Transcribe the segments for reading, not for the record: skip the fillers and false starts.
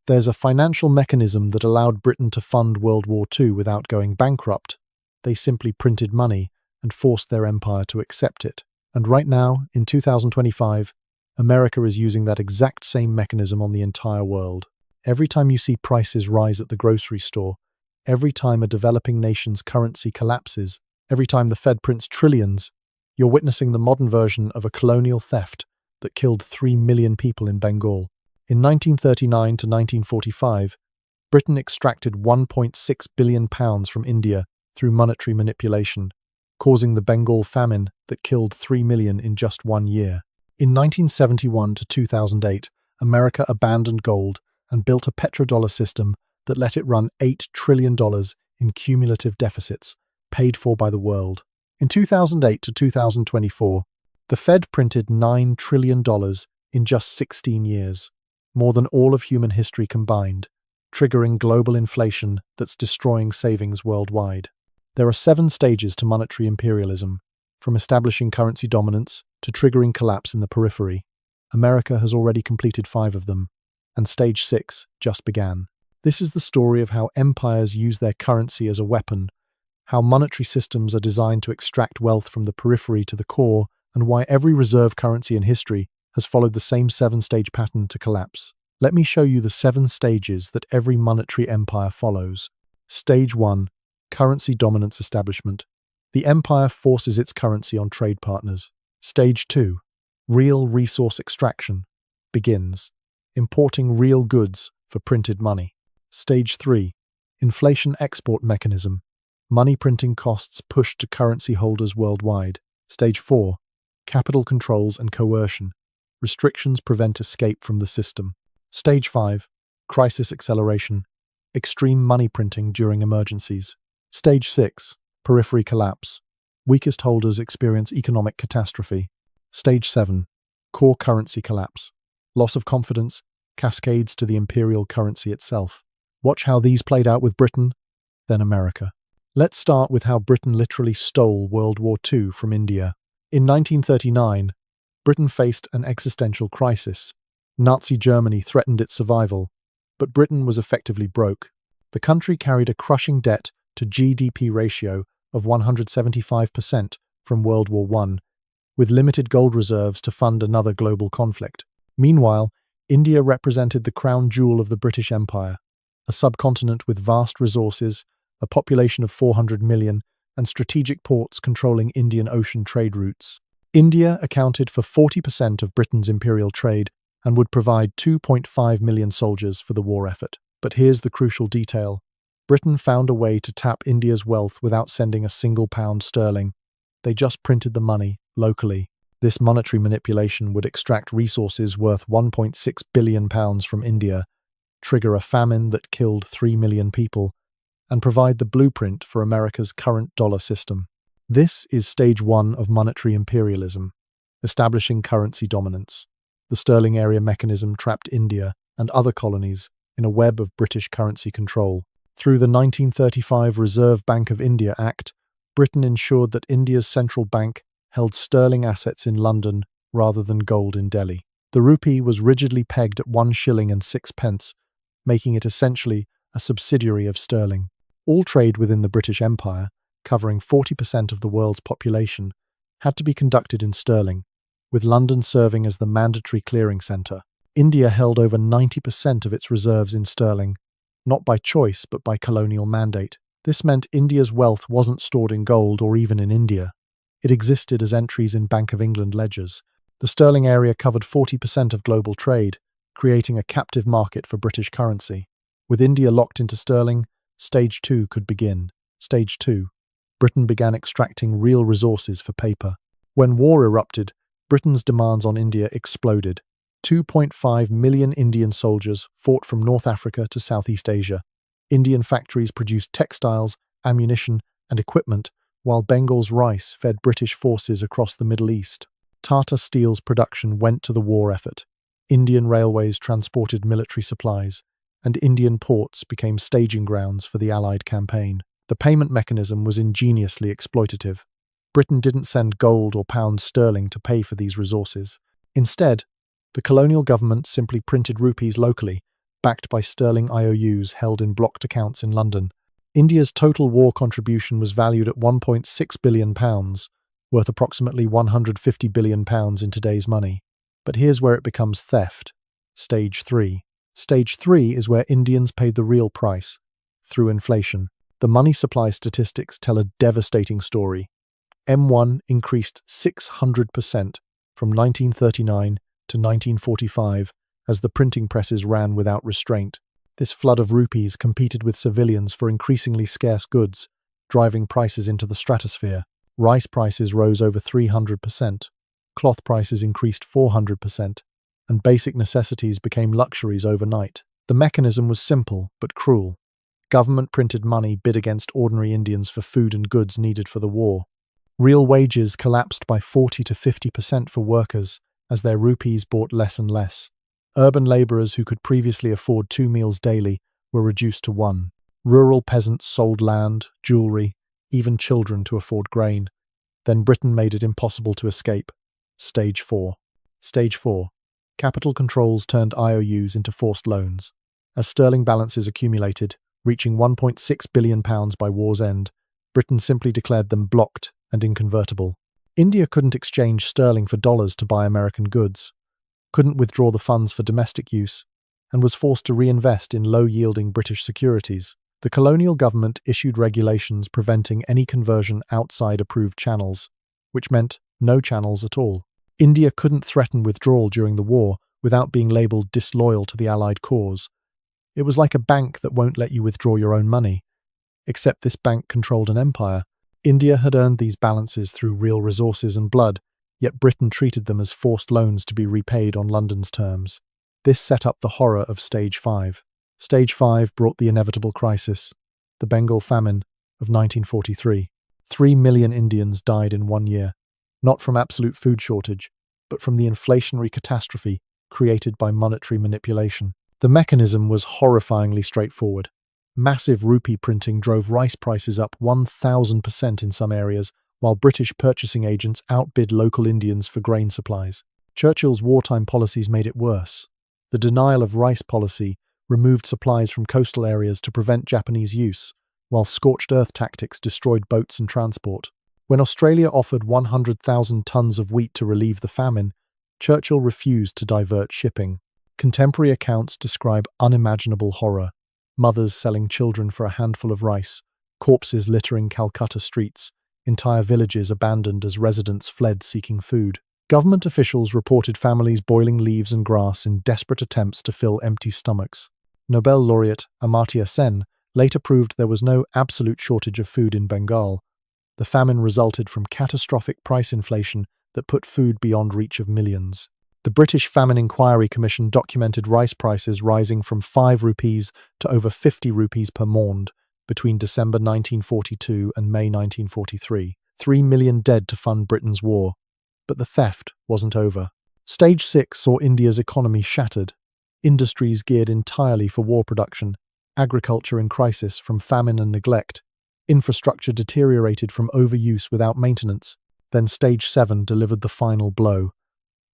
There's a financial mechanism that allowed Britain to fund World War II without going bankrupt. They simply printed money and forced their empire to accept it. And right now, in 2025, America is using that exact same mechanism on the entire world. Every time you see prices rise at the grocery store, every time a developing nation's currency collapses, every time the Fed prints trillions, you're witnessing the modern version of a colonial theft that killed 3 million people in Bengal. In 1939 to 1945, Britain extracted £1.6 billion from India through monetary manipulation, causing the Bengal Famine that killed 3 million in just 1 year. In 1971 to 2008, America abandoned gold and built a petrodollar system that let it run $8 trillion in cumulative deficits, paid for by the world. In 2008 to 2024, the Fed printed $9 trillion in just 16 years, more than all of human history combined, triggering global inflation that's destroying savings worldwide. There are 7 stages to monetary imperialism, from establishing currency dominance to triggering collapse in the periphery. America has already completed 5 of them, and stage 6 just began. This is the story of how empires use their currency as a weapon, how monetary systems are designed to extract wealth from the periphery to the core, and why every reserve currency in history has followed the same 7-stage pattern to collapse. Let me show you the 7 stages that every monetary empire follows. Stage 1. Currency dominance establishment. The empire forces its currency on trade partners. Stage 2. Real resource extraction begins, importing real goods for printed money. Stage 3. Inflation export mechanism. Money printing costs pushed to currency holders worldwide. Stage 4. Capital controls and coercion. Restrictions prevent escape from the system. Stage 5. Crisis acceleration. Extreme money printing during emergencies. Stage 6. Periphery collapse. Weakest holders experience economic catastrophe. Stage 7. Core currency collapse. Loss of confidence cascades to the imperial currency itself. Watch how these played out with Britain, then America. Let's start with how Britain literally stole World War II from India. In 1939, Britain faced an existential crisis. Nazi Germany threatened its survival, but Britain was effectively broke. The country carried a crushing debt to GDP ratio of 175% from World War I, with limited gold reserves to fund another global conflict. Meanwhile, India represented the crown jewel of the British Empire, a subcontinent with vast resources, a population of 400 million, and strategic ports controlling Indian Ocean trade routes. India accounted for 40% of Britain's imperial trade and would provide 2.5 million soldiers for the war effort. But here's the crucial detail. Britain found a way to tap India's wealth without sending a single pound sterling. They just printed the money, locally. This monetary manipulation would extract resources worth £1.6 billion from India, trigger a famine that killed 3 million people, and provide the blueprint for America's current dollar system. This is stage 1 of monetary imperialism, establishing currency dominance. The sterling area mechanism trapped India and other colonies in a web of British currency control. Through the 1935 Reserve Bank of India Act, Britain ensured that India's central bank held sterling assets in London rather than gold in Delhi. The rupee was rigidly pegged at 1 shilling and 6 pence, making it essentially a subsidiary of sterling. All trade within the British Empire, covering 40% of the world's population, had to be conducted in sterling, with London serving as the mandatory clearing centre. India held over 90% of its reserves in sterling, not by choice but by colonial mandate. This meant India's wealth wasn't stored in gold or even in India. It existed as entries in Bank of England ledgers. The sterling area covered 40% of global trade, creating a captive market for British currency. With India locked into sterling, stage 2 could begin. Stage 2. Britain began extracting real resources for paper. When war erupted, Britain's demands on India exploded. 2.5 million Indian soldiers fought from North Africa to Southeast Asia. Indian factories produced textiles, ammunition, and equipment, while Bengal's rice fed British forces across the Middle East. Tata Steel's production went to the war effort. Indian railways transported military supplies, and Indian ports became staging grounds for the Allied campaign. The payment mechanism was ingeniously exploitative. Britain didn't send gold or pounds sterling to pay for these resources. Instead, the colonial government simply printed rupees locally, backed by sterling IOUs held in blocked accounts in London. India's total war contribution was valued at £1.6 billion, worth approximately £150 billion in today's money. But here's where it becomes theft. Stage 3. Stage 3 is where Indians paid the real price, through inflation. The money supply statistics tell a devastating story. M1 increased 600% from 1939 to 1945 as the printing presses ran without restraint. This flood of rupees competed with civilians for increasingly scarce goods, driving prices into the stratosphere. Rice prices rose over 300%, cloth prices increased 400%, and basic necessities became luxuries overnight. The mechanism was simple but cruel. Government printed money bid against ordinary Indians for food and goods needed for the war. Real wages collapsed by 40 to 50% for workers as their rupees bought less and less. Urban labourers who could previously afford 2 meals daily were reduced to 1. Rural peasants sold land, jewellery, even children to afford grain. Then Britain made it impossible to escape. Stage 4. Stage 4. Capital controls turned IOUs into forced loans. As sterling balances accumulated, reaching £1.6 billion by war's end, Britain simply declared them blocked and inconvertible. India couldn't exchange sterling for dollars to buy American goods, couldn't withdraw the funds for domestic use, and was forced to reinvest in low-yielding British securities. The colonial government issued regulations preventing any conversion outside approved channels, which meant no channels at all. India couldn't threaten withdrawal during the war without being labelled disloyal to the Allied cause. It was like a bank that won't let you withdraw your own money. Except this bank controlled an empire. India had earned these balances through real resources and blood, yet Britain treated them as forced loans to be repaid on London's terms. This set up the horror of Stage 5. Stage 5 brought the inevitable crisis, the Bengal Famine of 1943. 3 million Indians died in 1 year, not from absolute food shortage, but from the inflationary catastrophe created by monetary manipulation. The mechanism was horrifyingly straightforward. Massive rupee printing drove rice prices up 1,000% in some areas, while British purchasing agents outbid local Indians for grain supplies. Churchill's wartime policies made it worse. The denial of rice policy removed supplies from coastal areas to prevent Japanese use, while scorched earth tactics destroyed boats and transport. When Australia offered 100,000 tons of wheat to relieve the famine, Churchill refused to divert shipping. Contemporary accounts describe unimaginable horror. Mothers selling children for a handful of rice, corpses littering Calcutta streets, entire villages abandoned as residents fled seeking food. Government officials reported families boiling leaves and grass in desperate attempts to fill empty stomachs. Nobel laureate Amartya Sen later proved there was no absolute shortage of food in Bengal. The famine resulted from catastrophic price inflation that put food beyond reach of millions. The British Famine Inquiry Commission documented rice prices rising from 5 rupees to over 50 rupees per maund between December 1942 and May 1943. 3 million dead to fund Britain's war. But the theft wasn't over. Stage 6 saw India's economy shattered. Industries geared entirely for war production, agriculture in crisis from famine and neglect, infrastructure deteriorated from overuse without maintenance. Then Stage 7 delivered the final blow.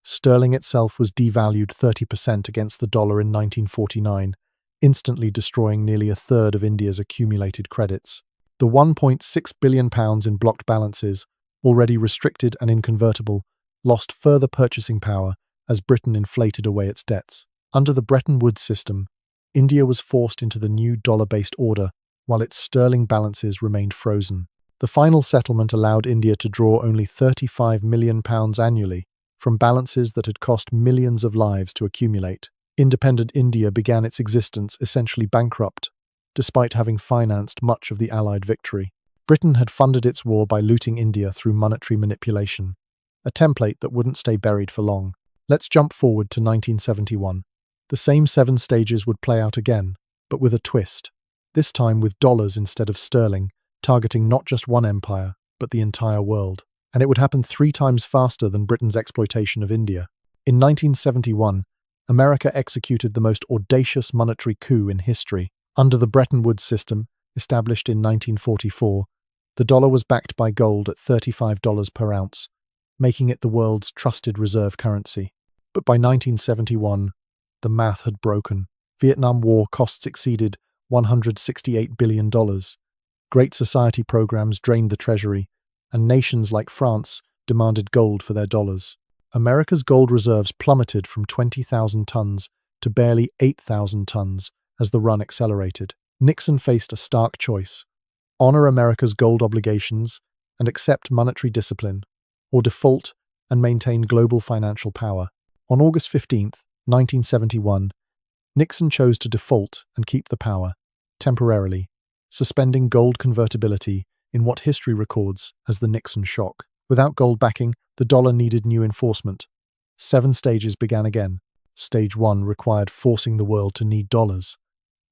Sterling itself was devalued 30% against the dollar in 1949, instantly destroying nearly a third of India's accumulated credits. The £1.6 billion in blocked balances, already restricted and inconvertible, lost further purchasing power as Britain inflated away its debts. Under the Bretton Woods system, India was forced into the new dollar-based order, while its sterling balances remained frozen. The final settlement allowed India to draw only £35 million annually from balances that had cost millions of lives to accumulate. Independent India began its existence essentially bankrupt, despite having financed much of the Allied victory. Britain had funded its war by looting India through monetary manipulation, a template that wouldn't stay buried for long. Let's jump forward to 1971. The same 7 stages would play out again, but with a twist. This time with dollars instead of sterling, targeting not just one empire, but the entire world. And it would happen 3 times faster than Britain's exploitation of India. In 1971, America executed the most audacious monetary coup in history. Under the Bretton Woods system, established in 1944, the dollar was backed by gold at $35 per ounce, making it the world's trusted reserve currency. But by 1971, the math had broken. Vietnam War costs exceeded $168 billion. Great Society programs drained the treasury, and nations like France demanded gold for their dollars. America's gold reserves plummeted from 20,000 tons to barely 8,000 tons as the run accelerated. Nixon faced a stark choice: honor America's gold obligations and accept monetary discipline, or default and maintain global financial power. On August 15, 1971, Nixon chose to default and keep the power, temporarily, suspending gold convertibility in what history records as the Nixon shock. Without gold backing, the dollar needed new enforcement. 7 stages began again. Stage 1 required forcing the world to need dollars.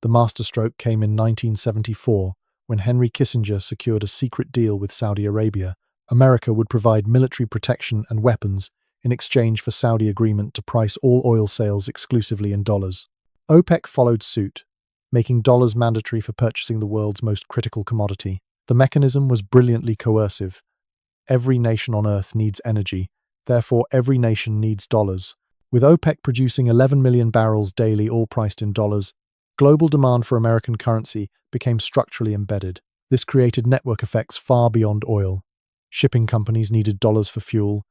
The masterstroke came in 1974, when Henry Kissinger secured a secret deal with Saudi Arabia. America would provide military protection and weapons in exchange for Saudi agreement to price all oil sales exclusively in dollars. OPEC followed suit, making dollars mandatory for purchasing the world's most critical commodity. The mechanism was brilliantly coercive. Every nation on Earth needs energy, therefore every nation needs dollars. With OPEC producing 11 million barrels daily, all priced in dollars, global demand for American currency became structurally embedded. This created network effects far beyond oil. Shipping companies needed dollars for fuel,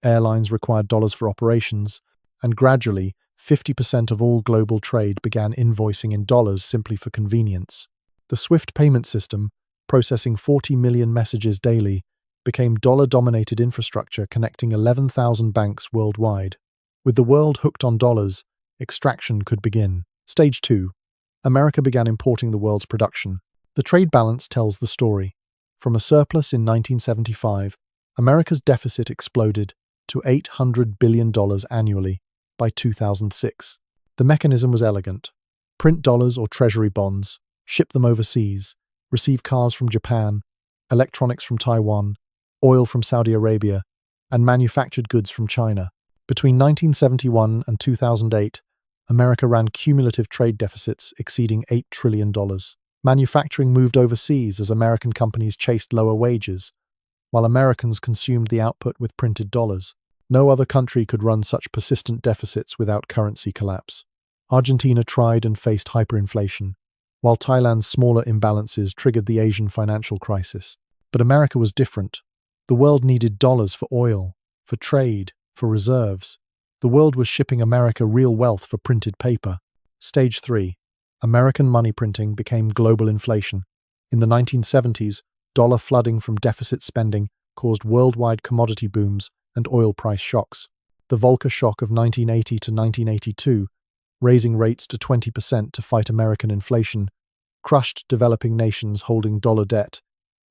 airlines required dollars for operations, and gradually, 50% of all global trade began invoicing in dollars simply for convenience. The SWIFT payment system, processing 40 million messages daily, became dollar-dominated infrastructure connecting 11,000 banks worldwide. With the world hooked on dollars, extraction could begin. Stage 2. America began importing the world's production. The trade balance tells the story. From a surplus in 1975, America's deficit exploded to $800 billion annually by 2006. The mechanism was elegant. Print dollars or treasury bonds, ship them overseas, receive cars from Japan, electronics from Taiwan, oil from Saudi Arabia, and manufactured goods from China. Between 1971 and 2008, America ran cumulative trade deficits exceeding $8 trillion. Manufacturing moved overseas as American companies chased lower wages, while Americans consumed the output with printed dollars. No other country could run such persistent deficits without currency collapse. Argentina tried and faced hyperinflation, while Thailand's smaller imbalances triggered the Asian financial crisis. But America was different. The world needed dollars for oil, for trade, for reserves. The world was shipping America real wealth for printed paper. Stage 3. American money printing became global inflation. In the 1970s, dollar flooding from deficit spending caused worldwide commodity booms and oil price shocks. The Volcker shock of 1980 to 1982, raising rates to 20% to fight American inflation, crushed developing nations holding dollar debt.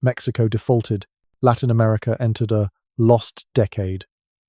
Mexico defaulted. Latin America entered a lost decade.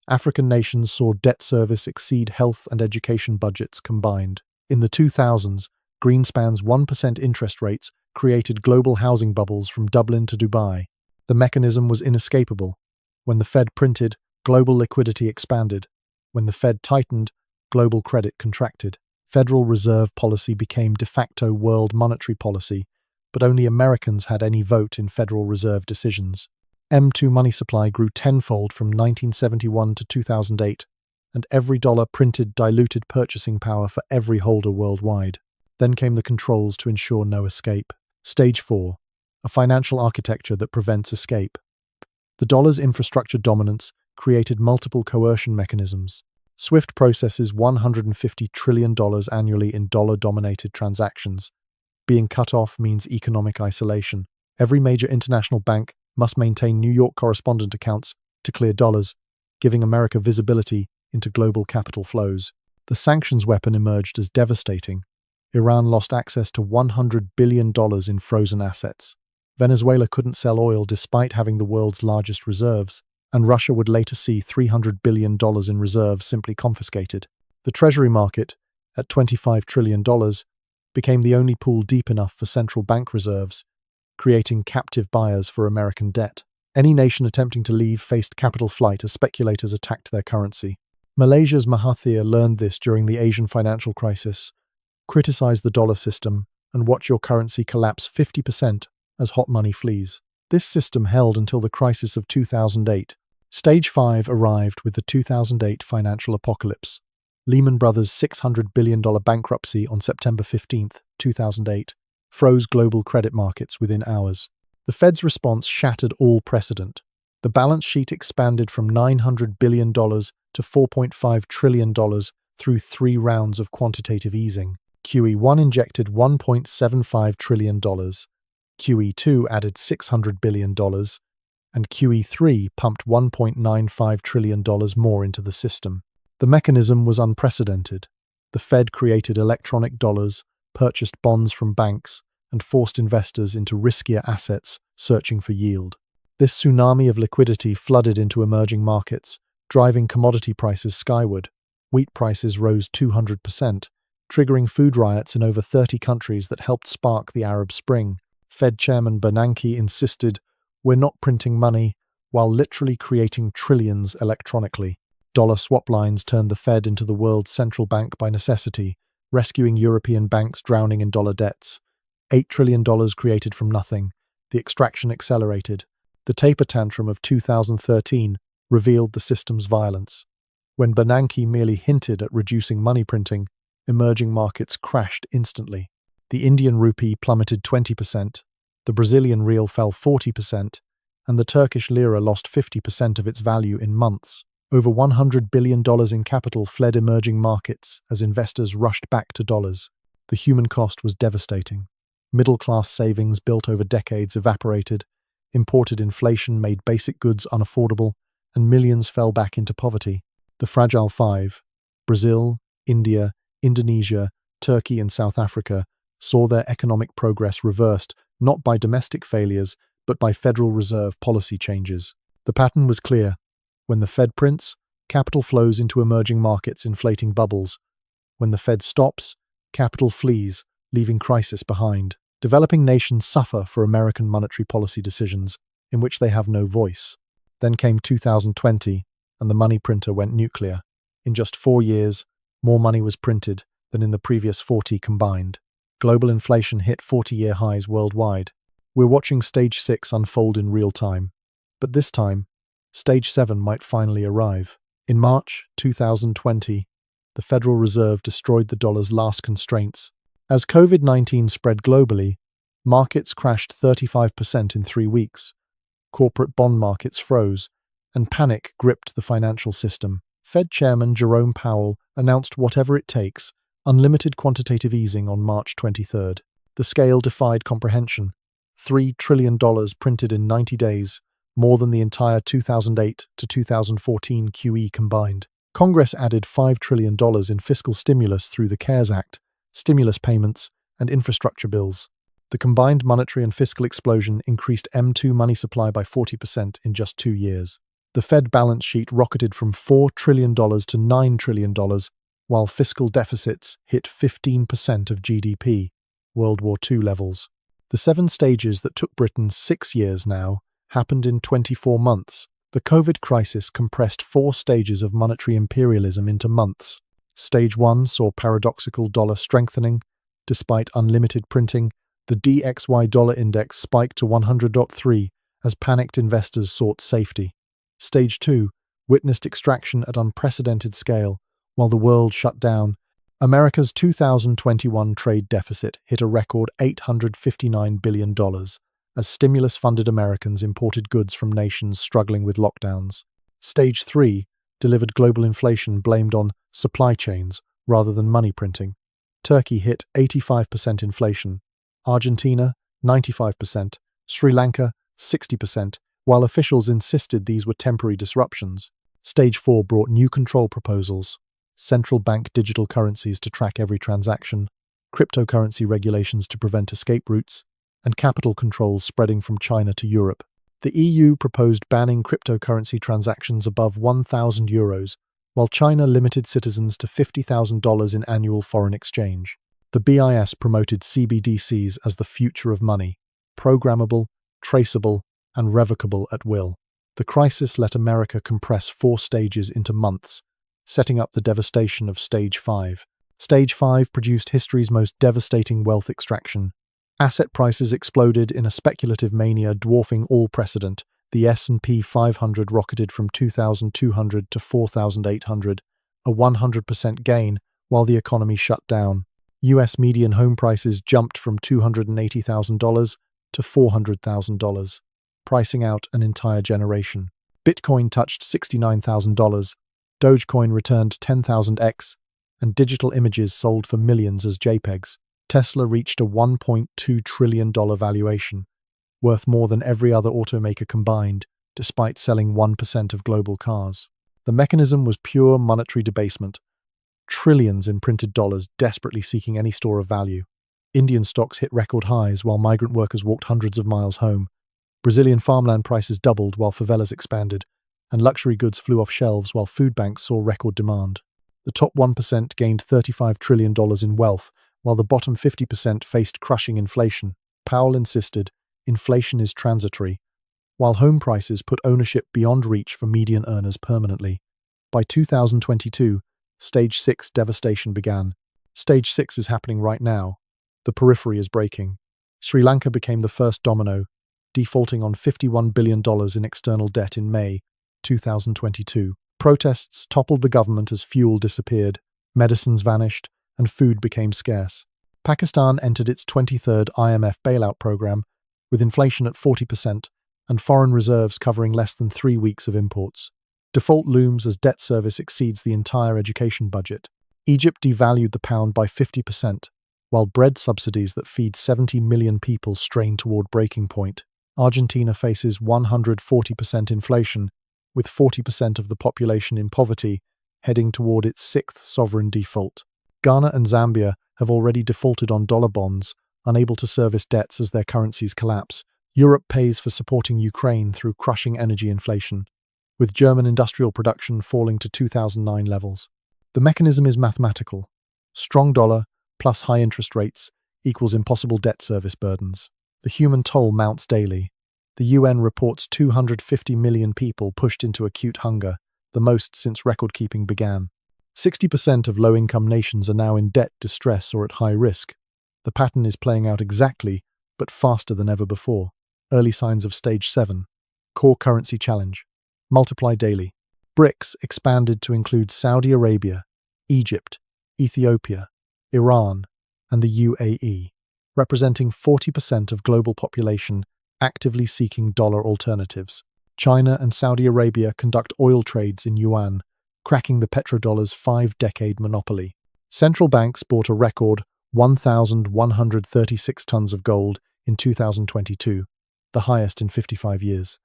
African nations saw debt service exceed health and education budgets combined. In the 2000s, Greenspan's 1% interest rates created global housing bubbles from Dublin to Dubai. The mechanism was inescapable. When the Fed printed, global liquidity expanded. When the Fed tightened, global credit contracted. Federal Reserve policy became de facto world monetary policy, but only Americans had any vote in Federal Reserve decisions. M2 money supply grew tenfold from 1971 to 2008, and every dollar printed diluted purchasing power for every holder worldwide. Then came the controls to ensure no escape. Stage 4. A financial architecture that prevents escape. The dollar's infrastructure dominance created multiple coercion mechanisms. SWIFT processes $150 trillion annually in dollar-dominated transactions. Being cut off means economic isolation. Every major international bank must maintain New York correspondent accounts to clear dollars, giving America visibility into global capital flows. The sanctions weapon emerged as devastating. Iran lost access to $100 billion in frozen assets. Venezuela couldn't sell oil despite having the world's largest reserves, and Russia would later see $300 billion in reserves simply confiscated. The Treasury market, at $25 trillion, became the only pool deep enough for central bank reserves, creating captive buyers for American debt. Any nation attempting to leave faced capital flight as speculators attacked their currency. Malaysia's Mahathir learned this during the Asian financial crisis. Criticize the dollar system and watch your currency collapse 50% as hot money flees. This system held until the crisis of 2008. Stage 5 arrived with the 2008 financial apocalypse. Lehman Brothers' $600 billion bankruptcy on September 15, 2008, froze global credit markets within hours. The Fed's response shattered all precedent. The balance sheet expanded from $900 billion to $4.5 trillion through 3 rounds of quantitative easing. QE1 injected $1.75 trillion, QE2 added $600 billion, and QE3 pumped $1.95 trillion more into the system. The mechanism was unprecedented. The Fed created electronic dollars, purchased bonds from banks, and forced investors into riskier assets searching for yield. This tsunami of liquidity flooded into emerging markets, driving commodity prices skyward. Wheat prices rose 200%, triggering food riots in over 30 countries that helped spark the Arab Spring. Fed Chairman Bernanke insisted, "We're not printing money," while literally creating trillions electronically. Dollar swap lines turned the Fed into the world's central bank by necessity, rescuing European banks drowning in dollar debts. $8 trillion created from nothing. The extraction accelerated. The taper tantrum of 2013 revealed the system's violence. When Bernanke merely hinted at reducing money printing, emerging markets crashed instantly. The Indian rupee plummeted 20%, the Brazilian real fell 40%, and the Turkish lira lost 50% of its value in months. Over $100 billion in capital fled emerging markets as investors rushed back to dollars. The human cost was devastating. Middle-class savings built over decades evaporated, imported inflation made basic goods unaffordable, and millions fell back into poverty. The Fragile Five, Brazil, India, Indonesia, Turkey, and South Africa, saw their economic progress reversed not by domestic failures, but by Federal Reserve policy changes. The pattern was clear. When the Fed prints, capital flows into emerging markets, inflating bubbles. When the Fed stops, capital flees, leaving crisis behind. Developing nations suffer for American monetary policy decisions, in which they have no voice. Then came 2020, and the money printer went nuclear. In just 4 years, more money was printed than in the previous 40 combined. Global inflation hit 40-year highs worldwide. We're watching Stage 6 unfold in real time. But this time, Stage 7 might finally arrive. In March 2020, the Federal Reserve destroyed the dollar's last constraints. As COVID-19 spread globally, markets crashed 35% in 3 weeks. Corporate bond markets froze, and panic gripped the financial system. Fed Chairman Jerome Powell announced whatever it takes, unlimited quantitative easing on March 23rd. The scale defied comprehension. $3 trillion printed in 90 days, more than the entire 2008 to 2014 QE combined. Congress added $5 trillion in fiscal stimulus through the CARES Act, stimulus payments, and infrastructure bills. The combined monetary and fiscal explosion increased M2 money supply by 40% in just 2 years. The Fed balance sheet rocketed from $4 trillion to $9 trillion, while fiscal deficits hit 15% of GDP, World War II levels. The 7 stages that took Britain 6 years now happened in 24 months. The COVID crisis compressed 4 stages of monetary imperialism into months. Stage 1 saw paradoxical dollar strengthening. Despite unlimited printing, the DXY dollar index spiked to 100.3 as panicked investors sought safety. Stage 2 witnessed extraction at unprecedented scale. While the world shut down, America's 2021 trade deficit hit a record $859 billion, as stimulus-funded Americans imported goods from nations struggling with lockdowns. Stage 3 delivered global inflation blamed on supply chains rather than money printing. Turkey hit 85% inflation, Argentina 95%, Sri Lanka 60%, while officials insisted these were temporary disruptions. Stage 4 brought new control proposals: central bank digital currencies to track every transaction, cryptocurrency regulations to prevent escape routes, and capital controls spreading from China to Europe. The EU proposed banning cryptocurrency transactions above €1,000, while China limited citizens to $50,000 in annual foreign exchange. The BIS promoted CBDCs as the future of money, programmable, traceable, and revocable at will. The crisis let America compress 4 stages into months, setting up the devastation of Stage 5. Stage 5 produced history's most devastating wealth extraction. Asset prices exploded in a speculative mania dwarfing all precedent. The S&P 500 rocketed from 2,200 to 4,800, a 100% gain while the economy shut down. US median home prices jumped from $280,000 to $400,000, pricing out an entire generation. Bitcoin touched $69,000, Dogecoin returned 10,000x, and digital images sold for millions as JPEGs. Tesla reached a $1.2 trillion valuation, worth more than every other automaker combined, despite selling 1% of global cars. The mechanism was pure monetary debasement. Trillions in printed dollars desperately seeking any store of value. Indian stocks hit record highs while migrant workers walked hundreds of miles home. Brazilian farmland prices doubled while favelas expanded, and luxury goods flew off shelves while food banks saw record demand. The top 1% gained $35 trillion in wealth, while the bottom 50% faced crushing inflation. Powell insisted, inflation is transitory, while home prices put ownership beyond reach for median earners permanently. By 2022, Stage 6 devastation began. Stage 6 is happening right now. The periphery is breaking. Sri Lanka became the first domino, defaulting on $51 billion in external debt in May 2022. Protests toppled the government as fuel disappeared, medicines vanished, and food became scarce. Pakistan entered its 23rd IMF bailout program, with inflation at 40% and foreign reserves covering less than 3 weeks of imports. Default looms as debt service exceeds the entire education budget. Egypt devalued the pound by 50%, while bread subsidies that feed 70 million people strain toward breaking point. Argentina faces 140% inflation, with 40% of the population in poverty, heading toward its 6th sovereign default. Ghana and Zambia have already defaulted on dollar bonds, unable to service debts as their currencies collapse. Europe pays for supporting Ukraine through crushing energy inflation, with German industrial production falling to 2009 levels. The mechanism is mathematical. Strong dollar plus high interest rates equals impossible debt service burdens. The human toll mounts daily. The UN reports 250 million people pushed into acute hunger, the most since record-keeping began. 60% of low-income nations are now in debt distress or at high risk. The pattern is playing out exactly, but faster than ever before. Early signs of Stage 7. Core currency challenge. Multiply daily. BRICS expanded to include Saudi Arabia, Egypt, Ethiopia, Iran, and the UAE, representing 40% of global population actively seeking dollar alternatives. China and Saudi Arabia conduct oil trades in yuan, cracking the petrodollar's 5-decade monopoly. Central banks bought a record 1,136 tons of gold in 2022, the highest in 55 years,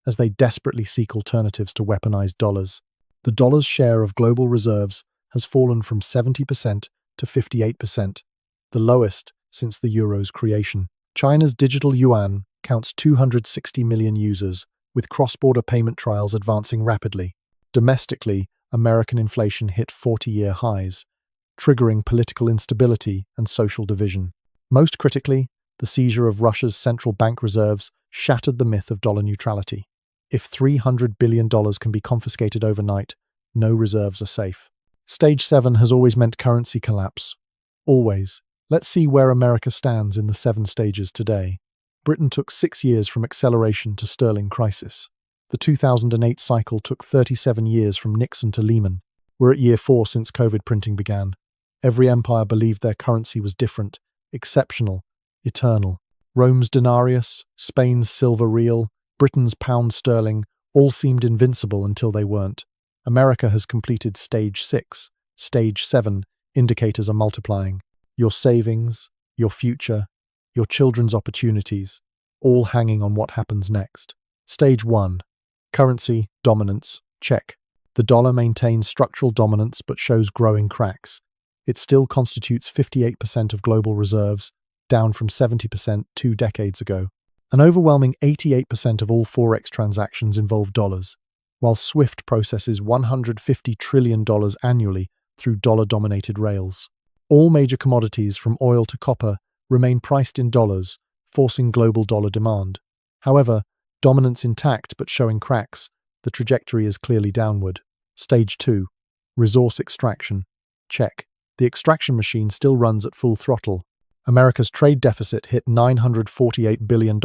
as they desperately seek alternatives to weaponized dollars. The dollar's share of global reserves has fallen from 70% to 58%, the lowest since the euro's creation. China's digital yuan counts 260 million users, with cross-border payment trials advancing rapidly. Domestically, American inflation hit 40-year highs, triggering political instability and social division. Most critically, the seizure of Russia's central bank reserves shattered the myth of dollar neutrality. If $300 billion can be confiscated overnight, no reserves are safe. Stage 7 has always meant currency collapse. Always. Let's see where America stands in the 7 stages today. Britain took 6 years from acceleration to sterling crisis. The 2008 cycle took 37 years from Nixon to Lehman. We're at year 4 since COVID printing began. Every empire believed their currency was different, exceptional, eternal. Rome's denarius, Spain's silver real, Britain's pound sterling all seemed invincible until they weren't. America has completed Stage 6. Stage 7, indicators are multiplying. Your savings, your future, your children's opportunities, all hanging on what happens next. Stage 1. Currency dominance, check. The dollar maintains structural dominance but shows growing cracks. It still constitutes 58% of global reserves, down from 70% 2 decades ago. An overwhelming 88% of all forex transactions involve dollars, while SWIFT processes $150 trillion annually through dollar-dominated rails. All major commodities, from oil to copper, remain priced in dollars, forcing global dollar demand. However, dominance intact but showing cracks, the trajectory is clearly downward. Stage 2. Resource extraction. Check. The extraction machine still runs at full throttle. America's trade deficit hit $948 billion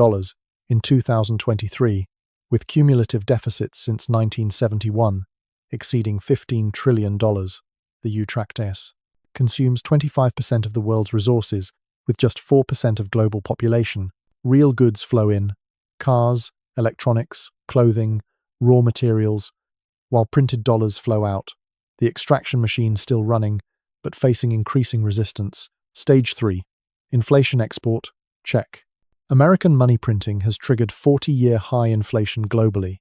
in 2023, with cumulative deficits since 1971 exceeding $15 trillion. the Eutractes, consumes 25% of the world's resources, with just 4% of global population. Real goods flow in: cars, electronics, clothing, raw materials, while printed dollars flow out. The extraction machine still running, but facing increasing resistance. Stage 3. Inflation export. Check. American money printing has triggered 40-year high inflation globally.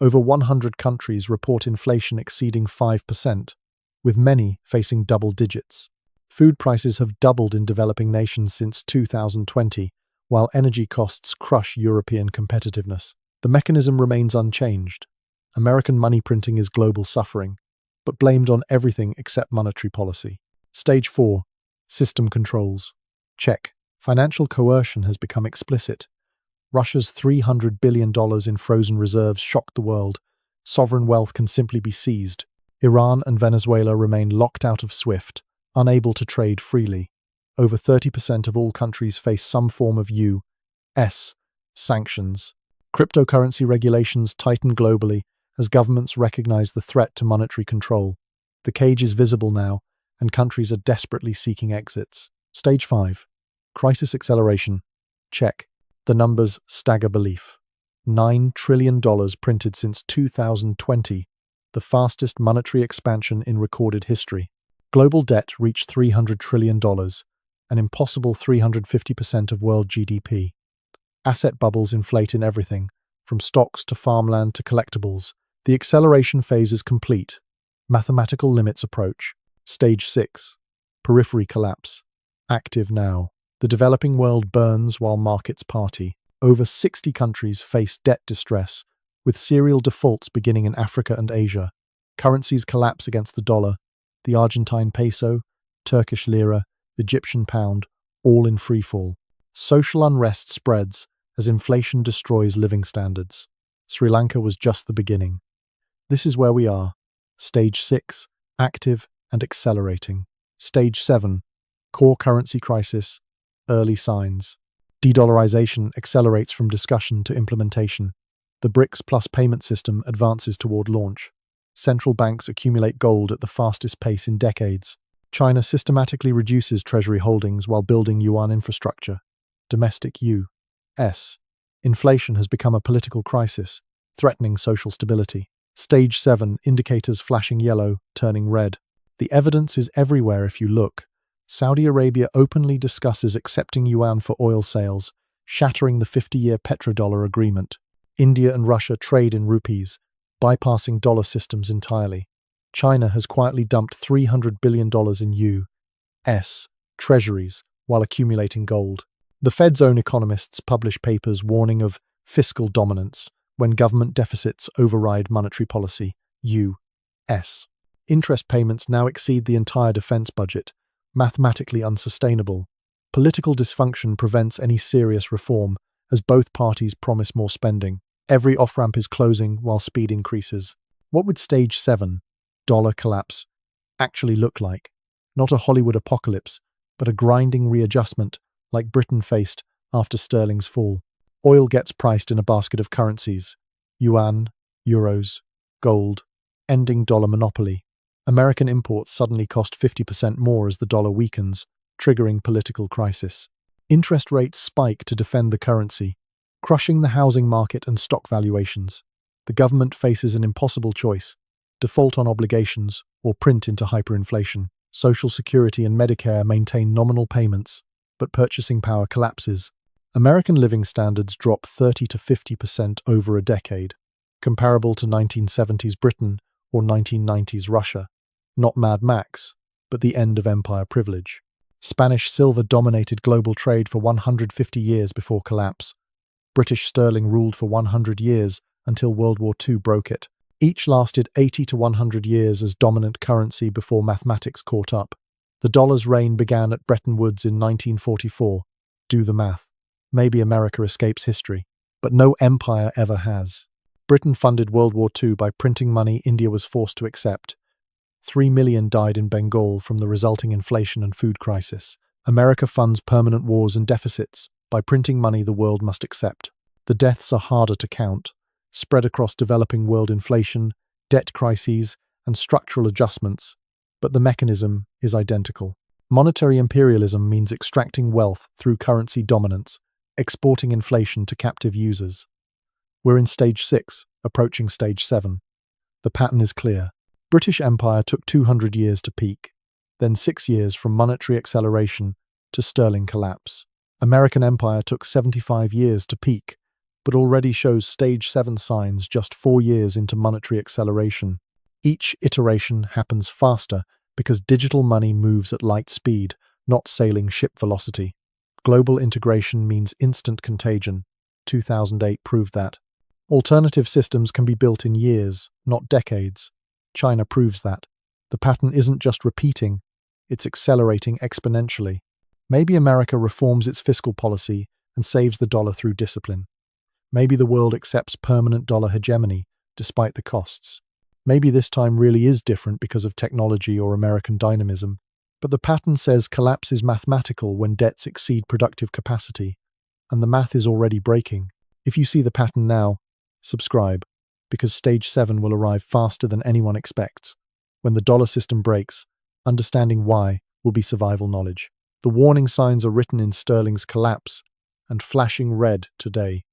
Over 100 countries report inflation exceeding 5%, with many facing double digits. Food prices have doubled in developing nations since 2020, while energy costs crush European competitiveness. The mechanism remains unchanged. American money printing is global suffering, but blamed on everything except monetary policy. Stage 4. System controls. Check. Financial coercion has become explicit. Russia's $300 billion in frozen reserves shocked the world. Sovereign wealth can simply be seized. Iran and Venezuela remain locked out of SWIFT, unable to trade freely. Over 30% of all countries face some form of U.S. sanctions. Cryptocurrency regulations tighten globally as governments recognize the threat to monetary control. The cage is visible now, and countries are desperately seeking exits. Stage 5. Crisis acceleration. Check. The numbers stagger belief. $9 trillion printed since 2020, the fastest monetary expansion in recorded history. Global debt reached $300 trillion, an impossible 350% of world GDP. Asset bubbles inflate in everything, from stocks to farmland to collectibles. The acceleration phase is complete. Mathematical limits approach. Stage 6. Periphery collapse. Active now. The developing world burns while markets party. Over 60 countries face debt distress, with serial defaults beginning in Africa and Asia. Currencies collapse against the dollar, the Argentine peso, Turkish lira, Egyptian pound, all in freefall. Social unrest spreads as inflation destroys living standards. Sri Lanka was just the beginning. This is where we are. Stage 6, active and accelerating. Stage 7, core currency crisis. Early signs. De-dollarization accelerates from discussion to implementation. The BRICS Plus payment system advances toward launch. Central banks accumulate gold at the fastest pace in decades. China systematically reduces treasury holdings while building yuan infrastructure. Domestic U.S. inflation has become a political crisis, threatening social stability. Stage 7, indicators flashing yellow, turning red. The evidence is everywhere if you look. Saudi Arabia openly discusses accepting yuan for oil sales, shattering the 50-year petrodollar agreement. India and Russia trade in rupees, bypassing dollar systems entirely. China has quietly dumped $300 billion in U.S. treasuries while accumulating gold. The Fed's own economists publish papers warning of fiscal dominance when government deficits override monetary policy. U.S. interest payments now exceed the entire defense budget, mathematically unsustainable. Political dysfunction prevents any serious reform, as both parties promise more spending. Every off-ramp is closing while speed increases. What would Stage 7, dollar collapse, actually look like? Not a Hollywood apocalypse, but a grinding readjustment like Britain faced after sterling's fall. Oil gets priced in a basket of currencies: yuan, euros, gold, ending dollar monopoly. American imports suddenly cost 50% more as the dollar weakens, triggering political crisis. Interest rates spike to defend the currency, crushing the housing market and stock valuations. The government faces an impossible choice: default on obligations or print into hyperinflation. Social Security and Medicare maintain nominal payments, but purchasing power collapses. American living standards drop 30 to 50% over a decade, comparable to 1970s Britain or 1990s Russia. Not Mad Max, but the end of empire privilege. Spanish silver dominated global trade for 150 years before collapse. British sterling ruled for 100 years until World War II broke it. Each lasted 80 to 100 years as dominant currency before mathematics caught up. The dollar's reign began at Bretton Woods in 1944. Do the math. Maybe America escapes history, but no empire ever has. Britain funded World War II by printing money India was forced to accept. 3 million died in Bengal from the resulting inflation and food crisis. America funds permanent wars and deficits by printing money the world must accept. The deaths are harder to count, spread across developing world inflation, debt crises, and structural adjustments. but the mechanism is identical. Monetary imperialism means extracting wealth through currency dominance, exporting inflation to captive users. We're in stage 6, approaching stage 7. The pattern is clear. British Empire took 200 years to peak, then 6 years from monetary acceleration to sterling collapse. American Empire took 75 years to peak, but already shows stage 7 signs just 4 years into monetary acceleration. Each iteration happens faster because digital money moves at light speed, not sailing ship velocity. Global integration means instant contagion. 2008 proved that. Alternative systems can be built in years, not decades. China proves that. The pattern isn't just repeating, it's accelerating exponentially. Maybe America reforms its fiscal policy and saves the dollar through discipline. Maybe the world accepts permanent dollar hegemony, despite the costs. Maybe this time really is different because of technology or American dynamism. But the pattern says collapse is mathematical when debts exceed productive capacity. And the math is already breaking. If you see the pattern now, subscribe, because stage 7 will arrive faster than anyone expects. When the dollar system breaks, understanding why will be survival knowledge. The warning signs are written in sterling's collapse and flashing red today.